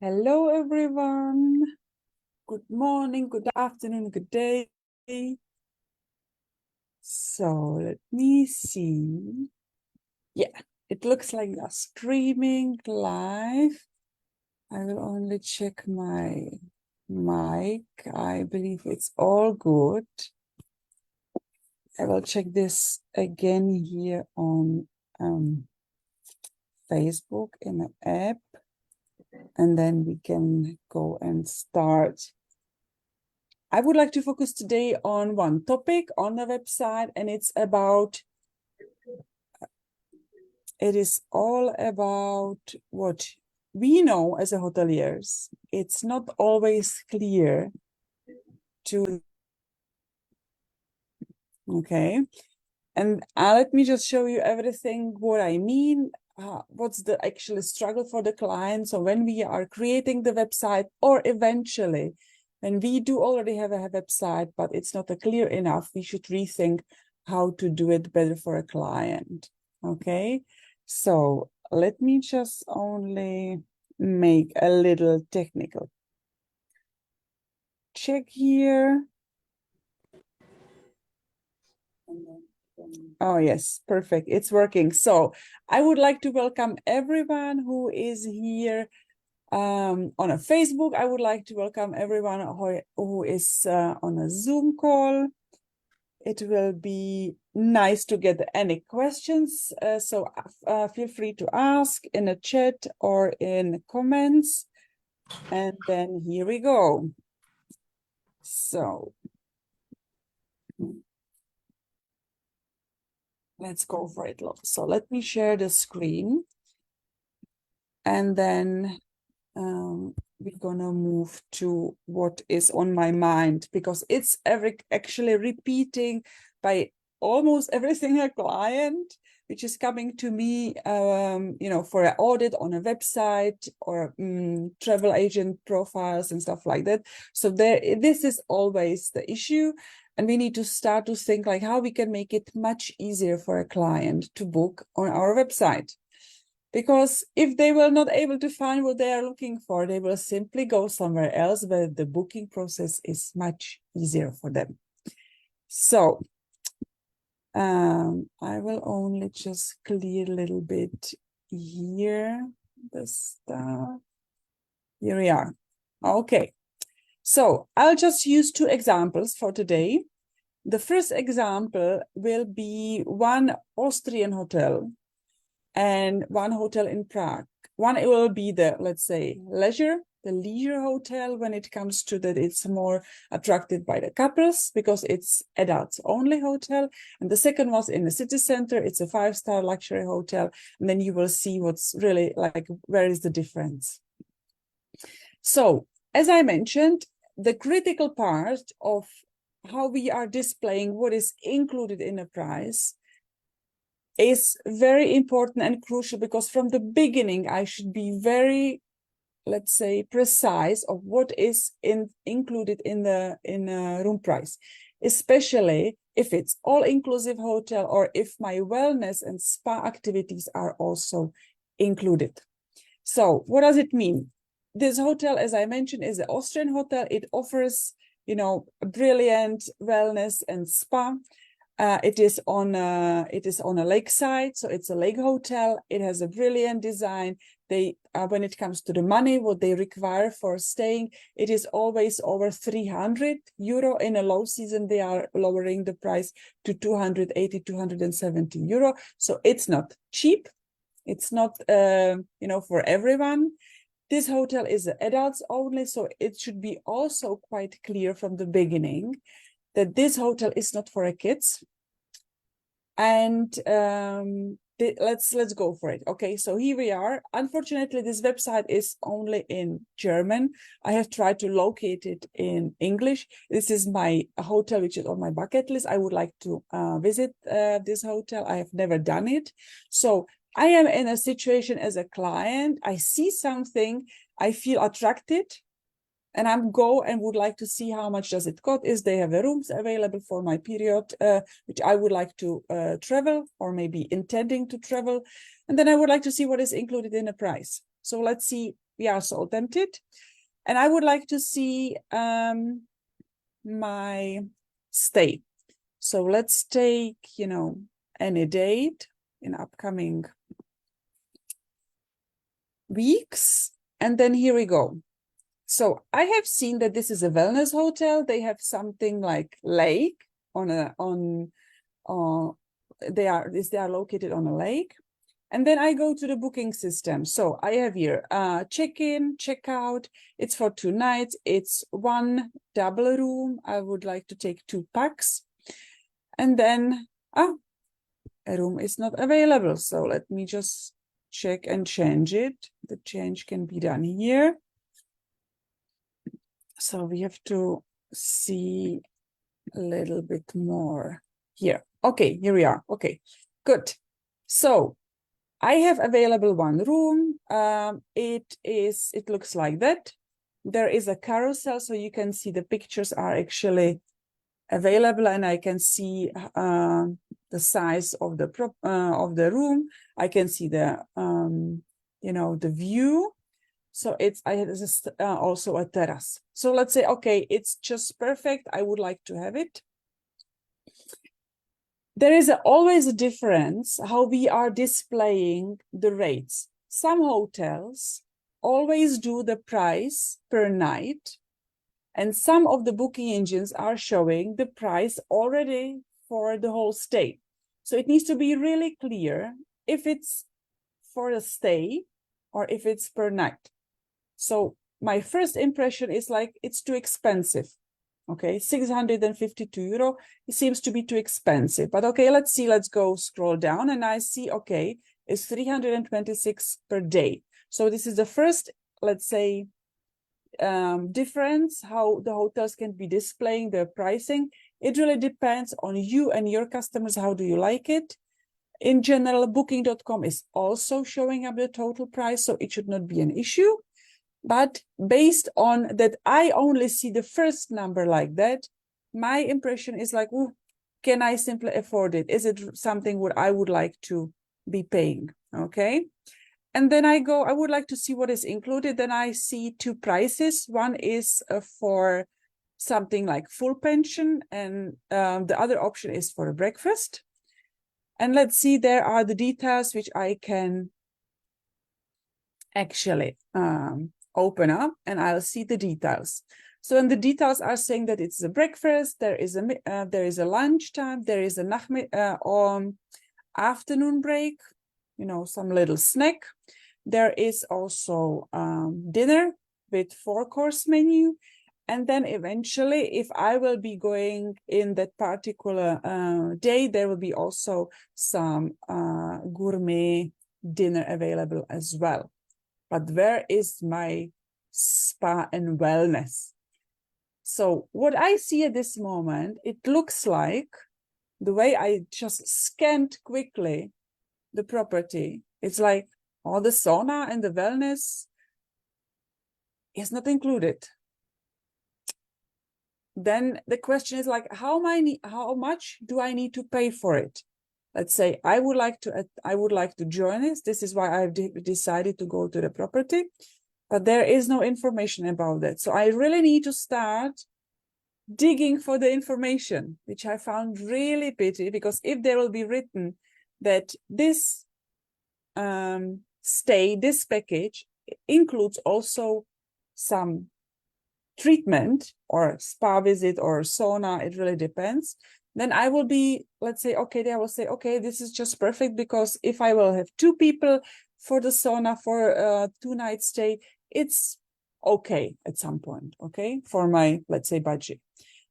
Hello, everyone. Good morning, good afternoon, good day. So let me see. Yeah, it looks like we are streaming live. I will only check my mic. I believe it's all good. I will check this again here on Facebook in the app, and then we can go and start. I would like to focus today on one topic on the website, and it is all about what we know as a hoteliers. It's not always clear to, okay? And let me just show you everything, what I mean, what's the actual struggle for the client. So when we are creating the website, or eventually when we do already have a website, but it's not clear enough, we should rethink how to do it better for a client, okay? So let me just only make a little technical check here. Oh, yes, perfect. It's working. So I would like to welcome everyone who is here on a Facebook. I would like to welcome everyone who is on a Zoom call. It will be nice to get any questions. So feel free to ask in a chat or in comments. And then here we go. So let's go for it. So let me share the screen. And then we're gonna move to what is on my mind, because it's actually repeating by almost every single client which is coming to me, for an audit on a website or travel agent profiles and stuff like that. So this is always the issue, and we need to start to think like how we can make it much easier for a client to book on our website. Because if they were not able to find what they are looking for, they will simply go somewhere else where the booking process is much easier for them. So I will only just clear a little bit here, the stuff. Here we are. Okay. So I'll just use two examples for today. The first example will be one Austrian hotel and one hotel in Prague. One, it will be the, let's say, leisure hotel. When it comes to that, it's more attracted by the couples because it's adults only hotel. And the second was in the city center. It's a 5-star luxury hotel. And then you will see what's really like, where is the difference? So as I mentioned, the critical part of how we are displaying what is included in a price is very important and crucial, because from the beginning I should be very, let's say, precise of what is included in the room price, especially if it's all-inclusive hotel or if my wellness and spa activities are also included. So what does it mean? This hotel, as I mentioned, is an Austrian hotel. It offers, brilliant wellness and spa. It is on a lakeside, so it's a lake hotel. It has a brilliant design. They when it comes to the money, what they require for staying, it is always over 300 euro. In a low season, they are lowering the price to 280, 270 euro. So it's not cheap. It's not for everyone. This hotel is adults only, so it should be also quite clear from the beginning that this hotel is not for kids. And let's go for it. Okay, so here we are. Unfortunately, this website is only in German. I have tried to locate it in English. This is my hotel, which is on my bucket list. I would like to visit this hotel. I have never done it. So I am in a situation as a client. I see something, I feel attracted, and I'm go and would like to see how much does it cost. Is they have the rooms available for my period, which I would like to travel, or maybe intending to travel. And then I would like to see what is included in the price. So let's see We are so tempted. And I would like to see my stay. So let's take, you know, any date in upcoming weeks. And then here we go. So I have seen that this is a wellness hotel. They have something like lake they are located on a lake. And then I go to the booking system. So I have here check-in, check-out. It's for 2 nights. It's 1 double room. I would like to take 2 packs. And then a room is not available. So let me just check and change it. The change can be done here. So we have to see a little bit more here. Okay, here we are. Okay, good. So I have available 1 room. It looks like that. There is a carousel, so you can see the pictures are actually available, and I can see the size of the room. I can see the you know, the view. So I have also a terrace. So let's say, okay, it's just perfect. I would like to have it. There is always a difference how we are displaying the rates. Some hotels always do the price per night, and some of the booking engines are showing the price already for the whole stay. So it needs to be really clear if it's for a stay or if it's per night. So my first impression is like, it's too expensive. Okay, 652 euro, it seems to be too expensive. But okay, let's see, let's go scroll down, and I see, okay, it's 326 per day. So this is the first, let's say, difference, how the hotels can be displaying their pricing. It really depends on you and your customers. How do you like it? In general, booking.com is also showing up the total price, so it should not be an issue. But based on that, I only see the first number like that. My impression is like, ooh, can I simply afford it? Is it something what I would like to be paying? Okay. And then I would like to see what is included. Then I see 2 prices. One is for something like full pension, and the other option is for a breakfast. And let's see, there are the details which I can actually open up, and I'll see the details. So, and the details are saying that it's a breakfast, there is a lunchtime, there is a afternoon break, you know, some little snack. There is also dinner with 4-course menu. And then eventually, if I will be going in that particular day, there will be also some gourmet dinner available as well. But where is my spa and wellness? So what I see at this moment, it looks like, the way I just scanned quickly the property, it's like all the sauna and the wellness is not included. Then the question is like, how much do I need to pay for it? Let's say I would like to join this. This is why I've decided to go to the property, but there is no information about that. So I really need to start digging for the information, which I found really pity, because if there will be written that this this package includes also some treatment or spa visit or sauna, it really depends, then I will be, let's say, okay, they will say, okay, this is just perfect, because if I will have 2 people for the sauna for a 2-night stay, it's okay at some point, okay, for my, let's say, budget.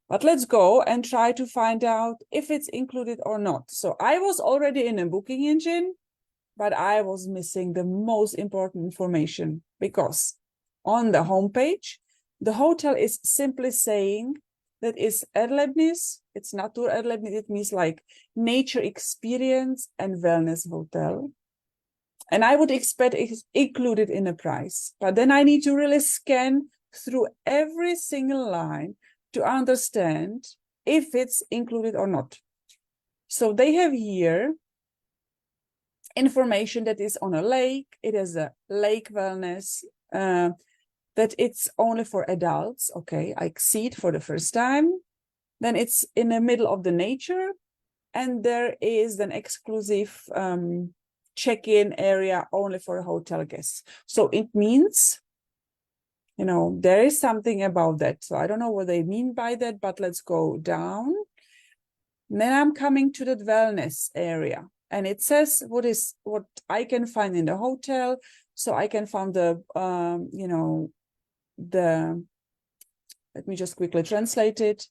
But let's go and try to find out if it's included or not. So I was already in a booking engine, but I was missing the most important information, because on the homepage, the hotel is simply saying that it's Erlebnis, it's Natur Erlebnis, it means like nature experience and wellness hotel. And I would expect it's included in the price. But then I need to really scan through every single line to understand if it's included or not. So they have here information that is on a lake. It is a lake wellness. that it's only for adults. Okay, I see it for the first time. Then it's in the middle of the nature, and there is an exclusive check-in area only for hotel guests. So it means, you know, there is something about that. So I don't know what they mean by that, but let's go down. And then I'm coming to the wellness area, and it says what I can find in the hotel. So I can find the, you know, let me just quickly translate it.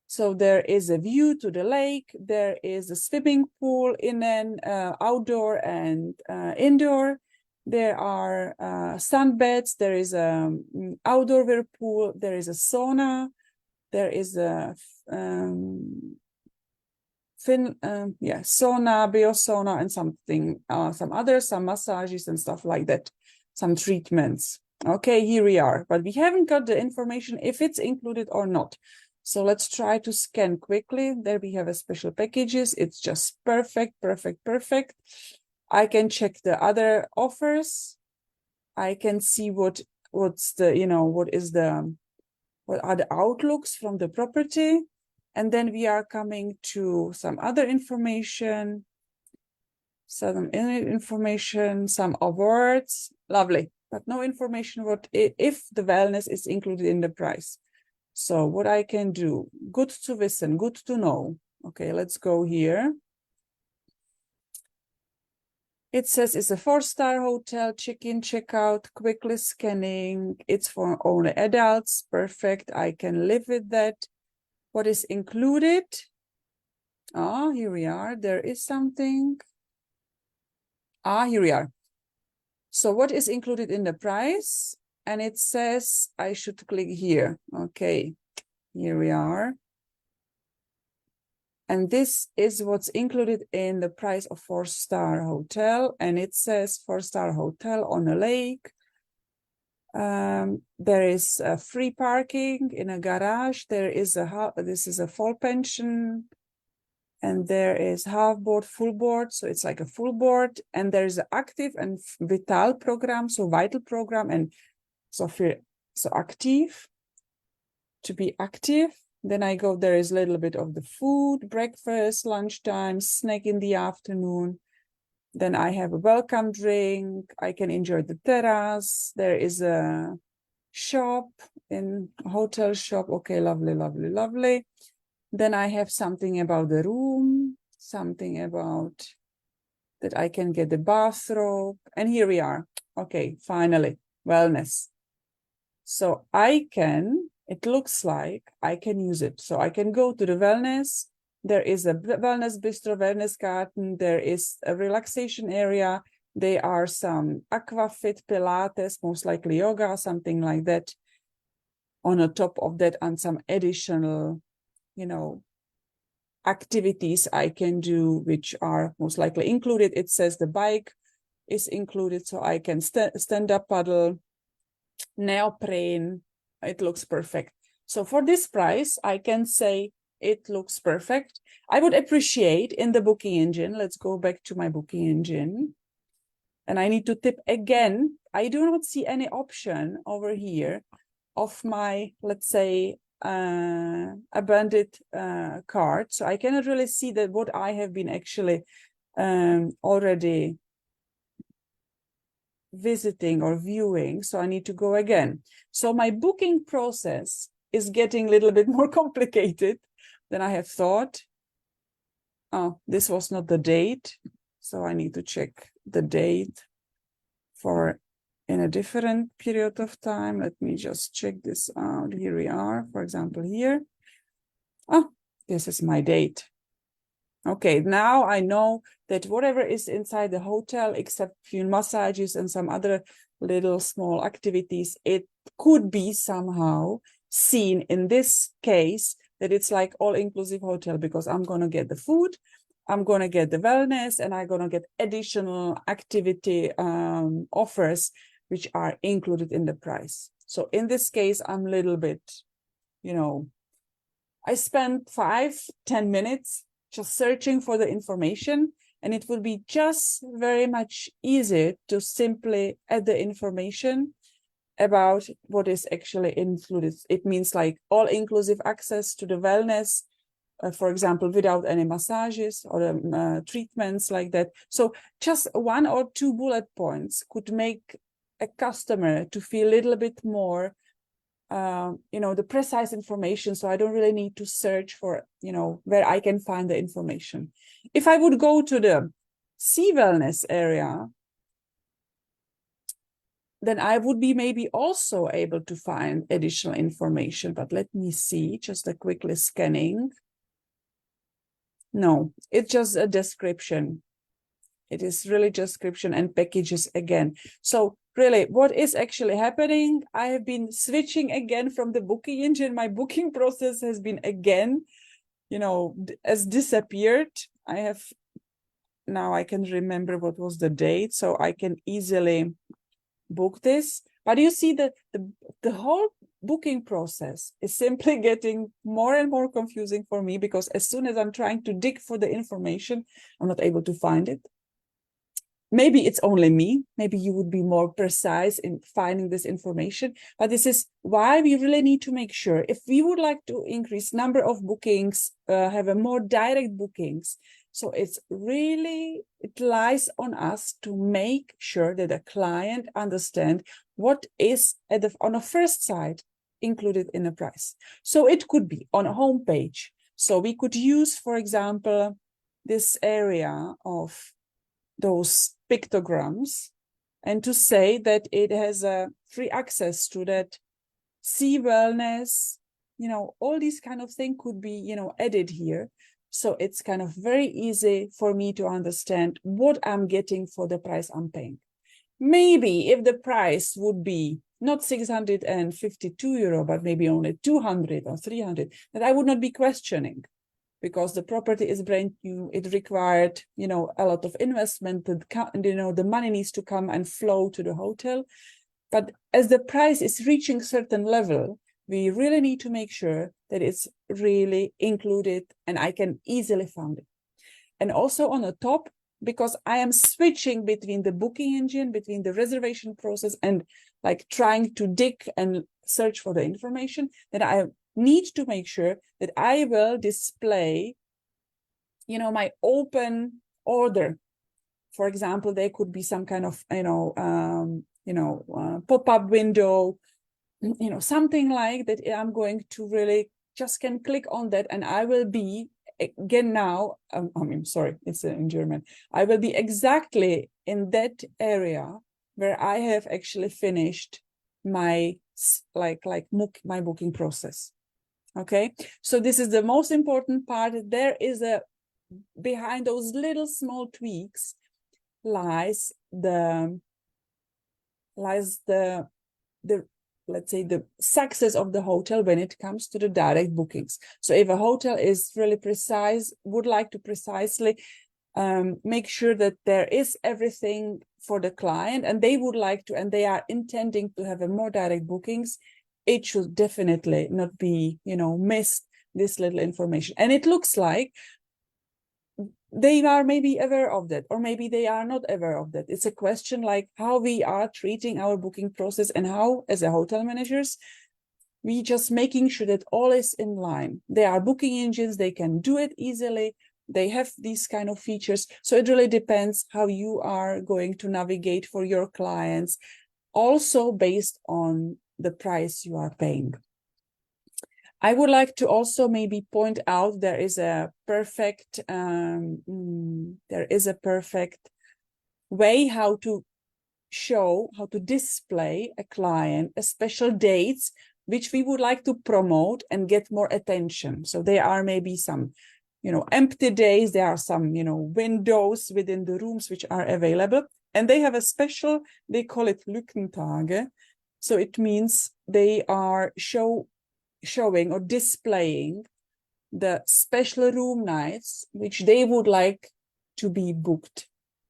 So there is a view to the lake. There is a swimming pool in an outdoor and indoor. There are sunbeds. There is a outdoor whirlpool. There is a sauna. There is a sauna, biosauna, and something, some massages and stuff like that, some treatments. Okay, here we are, but we haven't got the information if it's included or not. So let's try to scan quickly. There we have a special packages. It's just perfect. I can check the other offers. I can see what are the outlooks from the property. And then we are coming to some other information, some awards, lovely, but no information what if the wellness is included in the price. So what I can do, good to listen, good to know. Okay, let's go here. It says it's a 4-star hotel, check-in, check-out, quickly scanning. It's for only adults, perfect. I can live with that. What is included? Ah, here we are. There is something. Ah, here we are. So what is included in the price? And it says I should click here. Okay, here we are. And this is what's included in the price of 4-star hotel. And it says 4-star hotel on a lake. There is a free parking in a garage. There is this is a full pension. And there is half board, full board. So it's like a full board. And there is an active and vital program. So vital program and so active, to be active. Then I go, there is a little bit of the food, breakfast, lunchtime, snack in the afternoon. Then I have a welcome drink. I can enjoy the terrace. There is a shop, in hotel shop. Okay, lovely. Then I have something about the room, something about that I can get the bathrobe. And here we are. Okay, finally, wellness. So it looks like I can use it. So I can go to the wellness. There is a wellness bistro, wellness garden. There is a relaxation area. There are some aquafit, Pilates, most likely yoga, something like that. On the top of that, and some additional, activities I can do, which are most likely included. It says the bike is included, so I can stand up paddle, neoprene. It looks perfect. So for this price, I can say it looks perfect. I would appreciate in the booking engine. Let's go back to my booking engine. And I need to tip again. I do not see any option over here of my, let's say, abandoned cart. So I cannot really see that what I have been actually already visiting or viewing. So I need to go again. So my booking process is getting a little bit more complicated than I have thought. Oh, this was not the date. So I need to check the date for in a different period of time. Let me just check this out. Here we are, for example, here. Oh, this is my date. Okay, now I know that whatever is inside the hotel, except few massages and some other little small activities, it could be somehow seen in this case that it's like all-inclusive hotel, because I'm going to get the food, I'm going to get the wellness, and I'm going to get additional activity offers, which are included in the price. So in this case, I'm a little bit, I spent 5-10 minutes just searching for the information, and it would be just very much easier to simply add the information about what is actually included. It means like all-inclusive access to the wellness, for example, without any massages or treatments like that. So just 1 or 2 bullet points could make a customer to feel a little bit more, the precise information. So I don't really need to search for, where I can find the information. If I would go to the sea wellness area, then I would be maybe also able to find additional information. But let me see, just a quickly scanning. No, it's just a description. It is really description and packages again. So really, what is actually happening? I have been switching again from the booking engine. My booking process has been again, has disappeared. Now I can remember what was the date, so I can easily book this. But you see that the whole booking process is simply getting more and more confusing for me, because as soon as I'm trying to dig for the information, I'm not able to find it. Maybe it's only me. Maybe you would be more precise in finding this information. But this is why we really need to make sure, if we would like to increase number of bookings, have a more direct bookings. So it lies on us to make sure that the client understand what is on a first side included in the price. So it could be on a homepage. So we could use, for example, this area of those pictograms, and to say that it has a free access to that sea wellness, all these kind of things could be, added here. So it's kind of very easy for me to understand what I'm getting for the price I'm paying. Maybe if the price would be not 652 euro, but maybe only 200 or 300, that I would not be questioning, because the property is brand new. It required, a lot of investment. The money needs to come and flow to the hotel. But as the price is reaching certain level, we really need to make sure that it's really included and I can easily find it. And also on the top, because I am switching between the booking engine, between the reservation process, and like trying to dig and search for the information, that I need to make sure that I will display, my open order. For example, there could be some kind of, pop-up window, something like that. I'm going to really just can click on that, and I will be again now. It's in German. I will be exactly in that area where I have actually finished my my booking process. Okay, so this is the most important part. There is behind those little small tweaks lies the let's say the success of the hotel when it comes to the direct bookings. So if a hotel is really precise, would like to precisely make sure that there is everything for the client, and they would like to, and they are intending to have a more direct bookings, it should definitely not be, missed, this little information. And it looks like they are maybe aware of that, or maybe they are not aware of that. It's a question like how we are treating our booking process, and how, as a hotel managers, we just making sure that all is in line. They are booking engines, they can do it easily. They have these kind of features. So it really depends how you are going to navigate for your clients, also based on the price you are paying. I would like to also maybe point out there is a perfect way how to show, how to display a client a special dates which we would like to promote and get more attention. So there are maybe some, empty days. There are some, windows within the rooms which are available, and they have a special, they call it Lückentage. So it means they are showing or displaying the special room nights which they would like to be booked.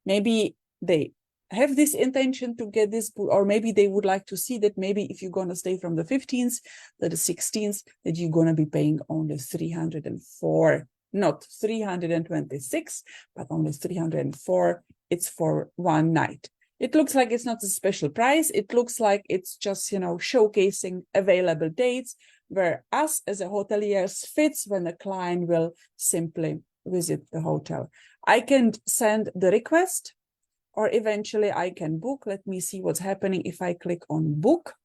Maybe they have this intention to get this book, or maybe they would like to see that maybe if you're going to stay from the 15th to the 16th, that you're going to be paying only 304, not 326, but only 304. It's for one night. It looks like it's not a special price. It looks like it's just, you know, showcasing available dates where us as a hoteliers fits when the client will simply visit the hotel. I can send the request or eventually I can book. Let me see what's happening if I click on book.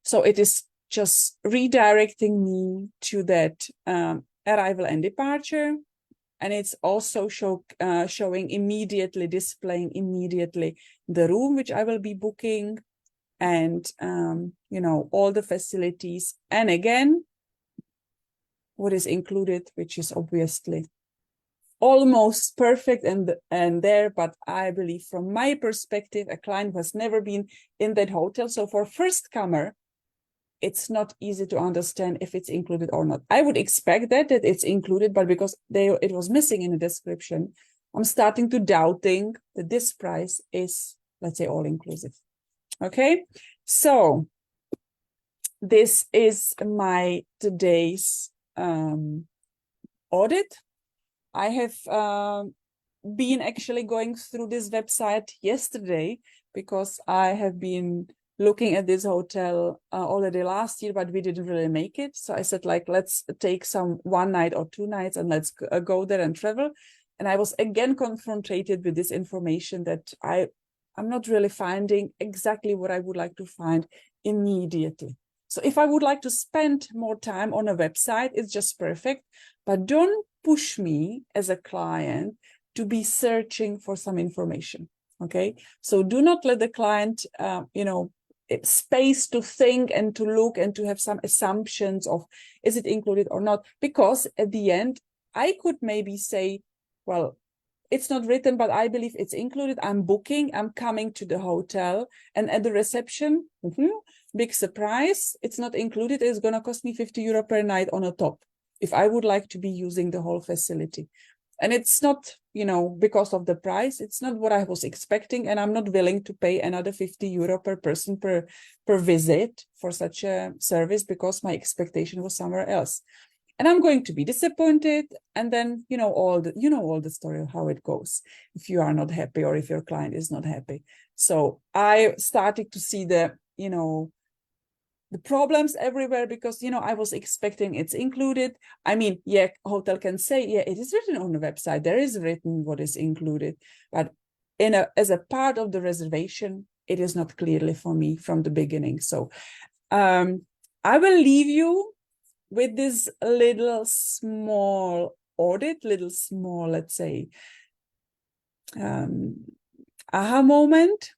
So it is just redirecting me to that arrival and departure. And it's also showing immediately, displaying immediately the room which I will be booking and, you know, all the facilities. And again, what is included, which is obviously almost perfect and there, but I believe from my perspective, a client who has never been in that hotel. So for first comer, it's not easy to understand if it's included or not. I would expect that it's included, but because it was missing in the description, I'm starting to doubting that this price is, let's say, all inclusive. Okay, so this is my today's audit. I have been actually going through this website yesterday because I have been looking at this hotel already last year, but we didn't really make it. So I said, like, let's take some 1 night or 2 nights and let's go there and travel. And I was again confronted with this information that I'm not really finding exactly what I would like to find immediately. So if I would like to spend more time on a website, it's just perfect. But don't push me as a client to be searching for some information. Okay, so do not let the client, you know, space to think and to look and to have some assumptions of is it included or not, because at the end I could maybe say, well, it's not written, but I believe it's included. I'm booking, I'm coming to the hotel, and at the reception, big surprise, it's not included. It's going to cost me 50 euro per night on a top if I would like to be using the whole facility. And it's not, you know, because of the price, it's not what I was expecting. And I'm not willing to pay another 50 euro per person per visit for such a service because my expectation was somewhere else. And I'm going to be disappointed. And then, you know, all the story of how it goes if you are not happy or if your client is not happy. So I started to see the, you know, the problems everywhere because, you know, I was expecting it's included. I mean, yeah, hotel can say, yeah, it is written on the website. There is written what is included, but as a part of the reservation, it is not clearly for me from the beginning. So I will leave you with this little small audit, let's say, aha moment.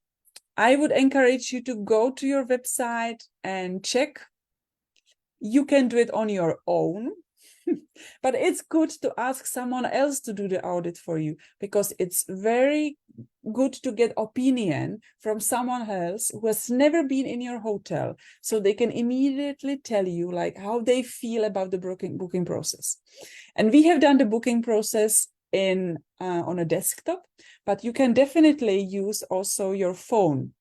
I would encourage you to go to your website and check. You can do it on your own, but it's good to ask someone else to do the audit for you because it's very good to get opinion from someone else who has never been in your hotel, so they can immediately tell you like how they feel about the booking process. And we have done the booking process on a desktop, but you can definitely use also your phone,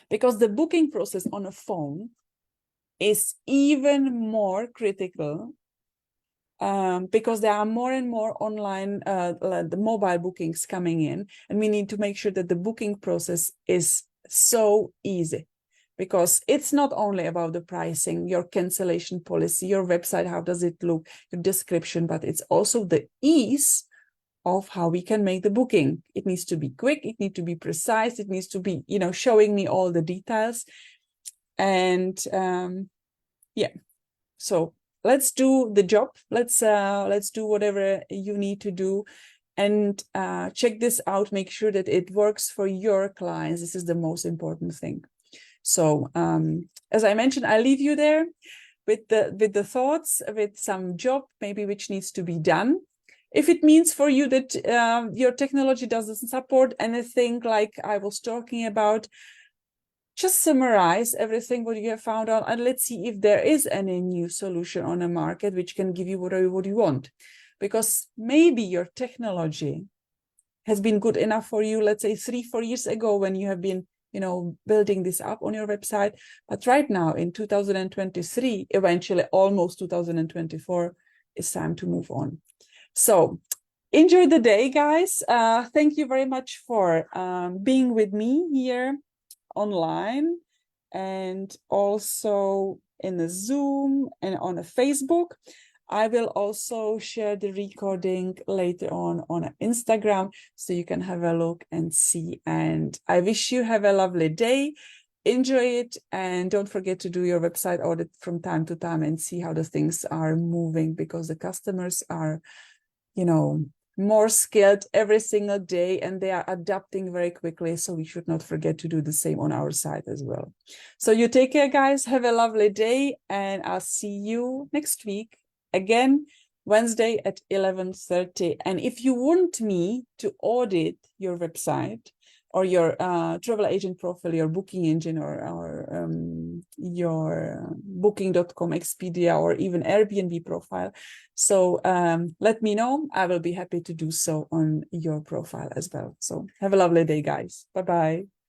because the booking process on a phone is even more critical because there are more and more online the mobile bookings coming in, and we need to make sure that the booking process is so easy, because it's not only about the pricing, your cancellation policy, your website, how does it look, your description, but it's also the ease of how we can make the booking. It needs to be quick, it needs to be precise, it needs to be, you know, showing me all the details. And yeah, so let's do the job. Let's do whatever you need to do, and check this out. Make sure that it works for your clients. This is the most important thing. So as I mentioned, I'll leave you there with the thoughts, with some job maybe which needs to be done. If it means for you that your technology doesn't support anything like I was talking about, just summarize everything what you have found out, and let's see if there is any new solution on the market which can give you what you want. Because maybe your technology has been good enough for you, let's say 3-4 years ago when you have been, you know, building this up on your website. But right now in 2023, eventually almost 2024, it's time to move on. So enjoy the day, guys. Thank you very much for being with me here online and also in the Zoom and on a Facebook. I will also share the recording later on Instagram so you can have a look and see. And I wish you have a lovely day. Enjoy it, and don't forget to do your website audit from time to time and see how the things are moving, because the customers are, you know, more skilled every single day and they are adapting very quickly. So we should not forget to do the same on our side as well. So you take care, guys. Have a lovely day, and I'll see you next week again, Wednesday at 11:30. And if you want me to audit your website or your travel agent profile, your booking engine, or your booking.com, Expedia, or even Airbnb profile, so let me know. I will be happy to do so on your profile as well. So have a lovely day, guys. Bye-bye.